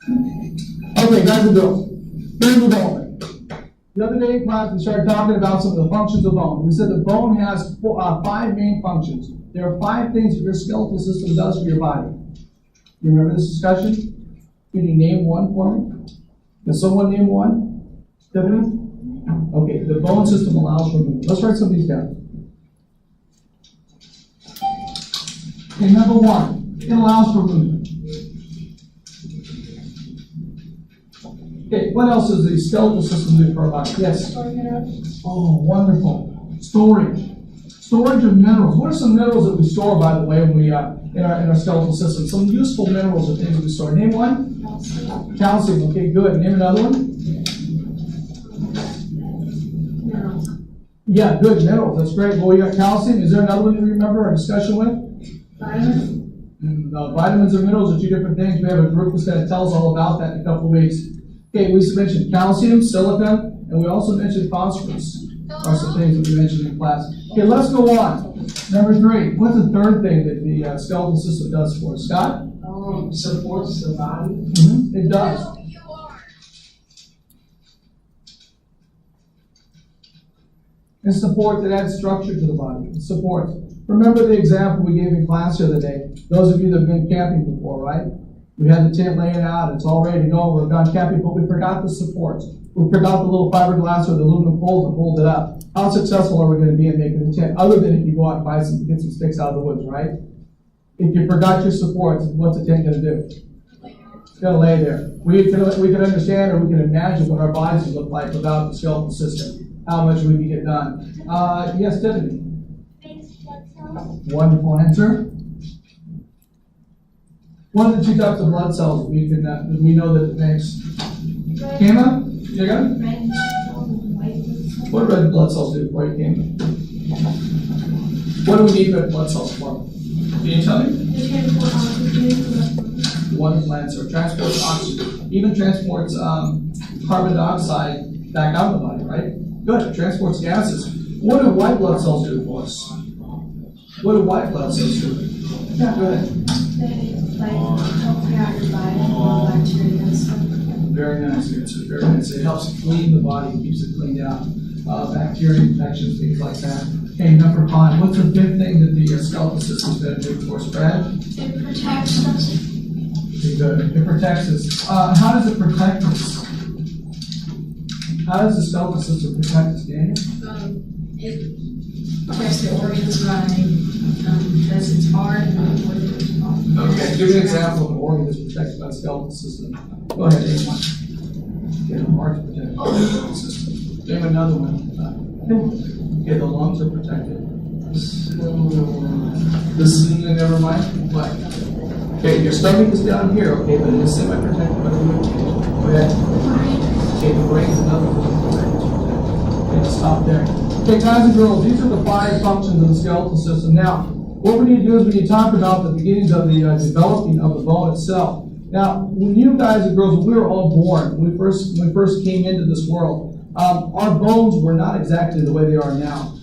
Okay, guys and girls, brain development. The other day in class, we started talking about some of the functions of bone. We said the bone has 5 main functions. There are 5 things that your skeletal system does for your body. You remember this discussion? Can you name one for me? Can someone name one? Stephanie? Okay, the bone system allows for movement. Let's write some of these down. Okay, number 1, it allows for movement. Okay, what else does the skeletal system do for our body? Yes? Oh, wonderful. Storage. Storage of minerals. What are some minerals that we store, by the way, when we in our skeletal system? Some useful minerals or things that we store. Name one? Calcium. Calcium. Okay, good. Name another one? Minerals. Yeah, good. Minerals. That's great. Well, we got calcium. Is there another one you remember our discussion with? Vitamins. Vitamins and minerals are 2 different things. We have a group that's going to tell us all about that in a couple of weeks. Okay, we mentioned calcium, silicon, and we also mentioned phosphorus. Are some things that we mentioned in class. Okay, let's go on. Number 3. What's the third thing that the skeletal system does for us? Scott? Supports the body. Mm-hmm. It does. It supports, it adds structure to the body. It supports. Remember the example we gave in class the other day. Those of you that have been camping before, right? We had the tent laying out, it's all ready to go, we've gone camping, but we forgot the supports. We forgot the little fiberglass or the aluminum poles to hold it up. How successful are we going to be in making the tent, other than if you go out and get some sticks out of the woods, right? If you forgot your supports, what's the tent going to do? It's going to lay there. We can understand or we can imagine what our bodies would look like without the skeletal system, how much we can get done. Yes, Tiffany? Wonderful answer. What are the 2 types of blood cells we know that it makes? Kama? You got it? Red cells and white blood cells. What do red blood cells do for you, Kama? What do we need red blood cells for? Can you tell me? They transport oxygen. Wonderful answer. Transports oxygen. Even transports carbon dioxide back out of the body, right? Good. It transports gases. What do white blood cells do for us? What do white blood cells do? Yeah, go ahead. They help clear out your body from bacteria and stuff. Very nice answer. Very nice. It helps clean the body, keeps it cleaned out. Bacteria infections, things like that. Okay, number 5. What's the 5th thing that the skeletal system is going to do for us, Brad? It protects us. Okay, good. It protects us. How does it protect us? How does the skeletal system protect us, Daniel? It protects the organs by because it's hard and the organs are soft. Okay, give me an example of an organ that's protected by the skeletal system. Go ahead, name one. Okay, the heart's protected by the skeletal system. Name another one. Okay, the lungs are protected. Never mind. What? Okay, your stomach is down here, okay, but it is semi-protected by the rib cage. Go ahead. Okay, the brain is another one. Okay, let's stop there. Okay, guys and girls, these are the 5 functions of the skeletal system. Now, what we need to do is we need to talk about the beginnings of the developing of the bone itself. Now, when you guys and girls, when we were all born, when we first came into this world, our bones were not exactly the way they are now.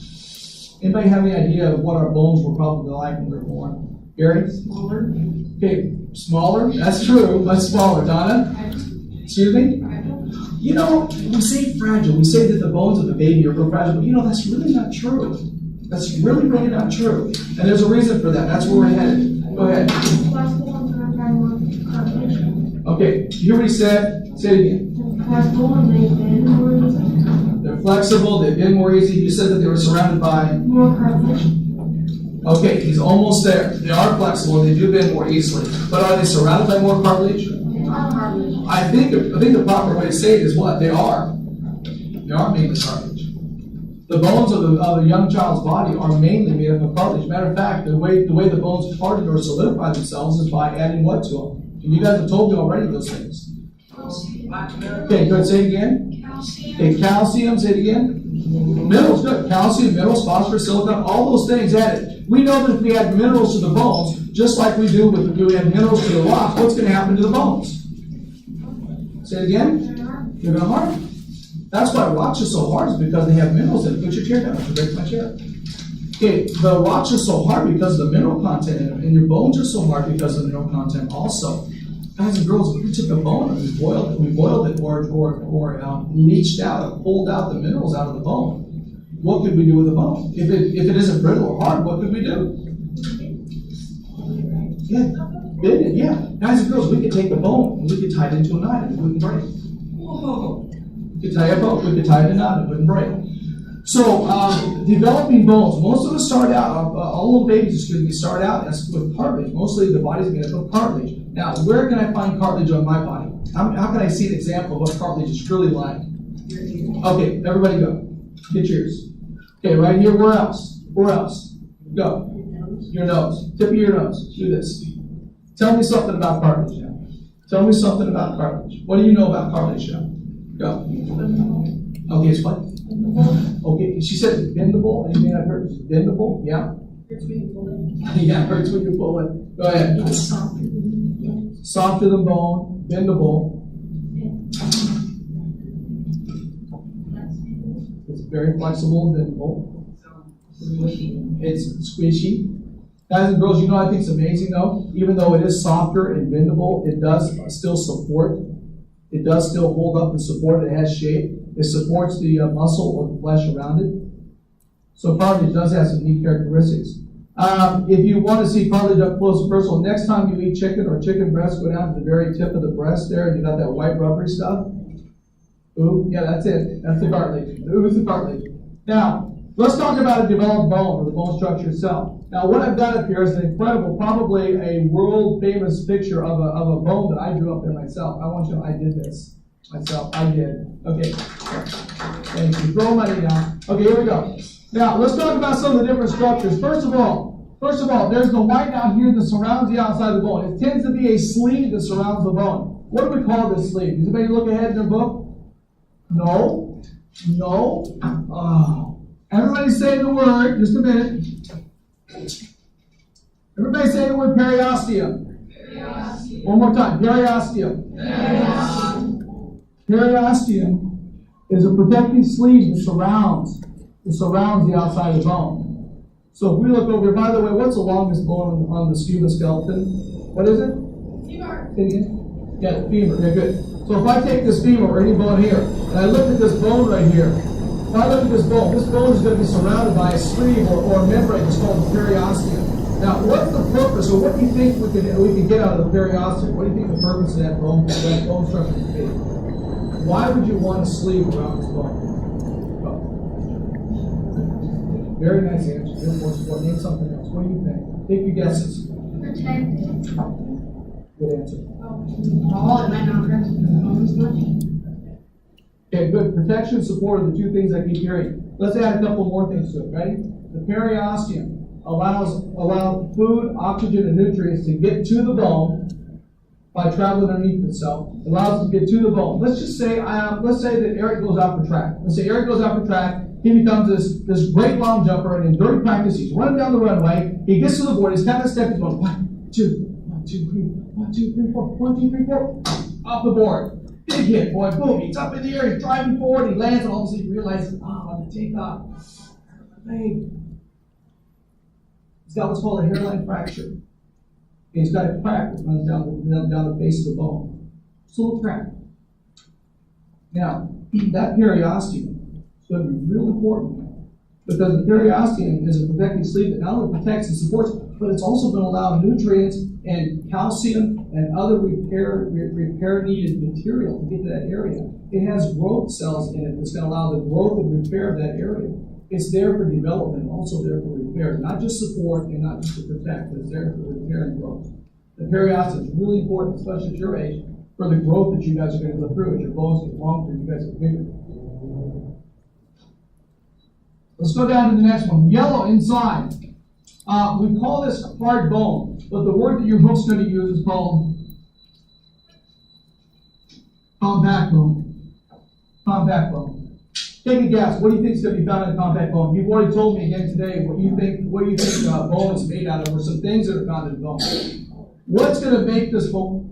Anybody have any idea of what our bones were probably like when we were born? Gary? Smaller. Okay, smaller. That's true. Much smaller. Donna? Excuse me? You know, we say fragile. We say that the bones of the baby are real fragile, but you know, that's really not true. That's really, really not true. And there's a reason for that. That's where we're headed. Go ahead. Flexible and they're very more cartilage. Okay, you already said, say it again. Flexible and they bend more easily. They're flexible, they bend more easy. You said that they were surrounded by? More cartilage. Okay, he's almost there. They are flexible and they do bend more easily. But are they surrounded by more cartilage? Cartilage. I think the proper way to say it is what? They are. They are mainly cartilage. The bones of a young child's body are mainly made up of cartilage. Matter of fact, the way the bones harden or solidify themselves is by adding what to them? And you guys have told me already those things. Okay, good. Say it again. Okay, calcium. Say it again. Minerals, good. Calcium, minerals, phosphorus, silicon, all those things added. We know that if we add minerals to the bones, just like we do if we add minerals to the rocks, what's going to happen to the bones? Say it again. They're going to harden. That's why rocks are so hard, is because they have minerals in it. Put your chair down. I'll break my chair. Okay, the rocks are so hard because of the mineral content in them, and your bones are so hard because of the mineral content also. Guys and girls, if we took a bone and we boiled it or leached out or pulled out the minerals out of the bone, what could we do with the bone? If it isn't brittle or hard, what could we do? Yeah, bend it, yeah. Guys and girls, we could take the bone and we could tie it into a knot and it wouldn't break. Whoa. We could tie a bone, we could tie it in a knot and it wouldn't break. So, developing bones. Most of us start out, all little babies, start out with cartilage. Mostly the body's made up of cartilage. Now, where can I find cartilage on my body? How can I see an example of what cartilage is really like? Okay, everybody go. Get yours. Okay, right here, where else? Where else? Go. Your nose. Tip of your nose. Do this. Tell me something about cartilage now. Tell me something about cartilage. What do you know about cartilage now? Go. Okay, it's what? Okay, she said it's bendable. Anything I've heard is bendable? Yeah? Yeah, it hurts when you pull it. Go ahead. Softer than bone, bendable. It's very flexible and bendable. It's squishy. Guys and girls, you know what I think is amazing though? Even though it is softer and bendable, it does still support. It does still hold up and support. It has shape. It supports the muscle or the flesh around it. So cartilage does have some neat characteristics. If you want to see cartilage up close and personal, next time you eat chicken or chicken breast, go down to the very tip of the breast there, and you got that white rubbery stuff. Ooh, yeah, that's it. That's the cartilage. Ooh, it's the cartilage. Now, let's talk about a developed bone, or the bone structure itself. Now, what I've got up here is an incredible, probably a world-famous picture of a bone that I drew up there myself. I want you to know I did this myself. I did. Okay. Thank you. Throw money down. Okay, here we go. Now, let's talk about some of the different structures. First of all, there's the white out here that surrounds the outside of the bone. It tends to be a sleeve that surrounds the bone. What do we call this sleeve? Does anybody look ahead in their book? No. No. Oh. Everybody say the word. Just a minute. Everybody say the word periosteum. Periosteum. One more time. Periosteum. Periosteum. Periosteum is a protective sleeve that surrounds the outside of the bone. So if we look over here, by the way, what's the longest bone on the scuba skeleton? What is it? Femur. Yeah, the femur. Yeah, good. So if I take this femur or any bone here, and I look at this bone right here, if I look at this bone is going to be surrounded by a sleeve or a membrane that's called the periosteum. Now, what's the purpose, or what do you think we can get out of the periosteum? What do you think the purpose of that bone structure would be? Why would you want a sleeve around this bone? Very nice answer. Good more support. Name something else. What do you think? Take your guesses. Protect. Good answer. Oh, it might not hurt the bones much. Okay, good. Protection, support are the two things I keep hearing. Let's add a couple more things to it. Ready? The periosteum allows food, oxygen, and nutrients to get to the bone by traveling underneath itself. It allows it to get to the bone. Let's just say, that Eric goes out for track. Let's say Eric goes out for track. He becomes this great long jumper, and during practice, he's running down the runway. He gets to the board. He's kind of stepping, going 1, 2, 1, 2, 3, 1, 2, 3, 4, 1, 2, 3, 4, off the board. Big hit, boy. Boom. He's up in the air. He's driving forward. He lands, and all of a sudden he realizes, on the takeoff, leg. He's got what's called a hairline fracture. He's got a crack that runs down the base of the bone. Just a little crack. Now, that periosteum is going to be real important because the periosteum is a protective sleeve that not only protects and supports, but it's also going to allow nutrients and calcium and other repair needed material to get to that area. It has growth cells in it that's going to allow the growth and repair of that area. It's there for development, also there for repair, not just support and not just to protect, but it's there for repair and growth. The periosteum is really important, especially at your age, for the growth that you guys are going to go through. As your bones get longer, you guys get bigger. Let's go down to the next one. Yellow inside. We call this hard bone, but the word that your book's going to use is called compact bone. Compact bone. Take a guess. What do you think is going to be found in a compact bone? You've already told me again today what you think bone is made out of, or some things that are found in bone. What's going to make this bone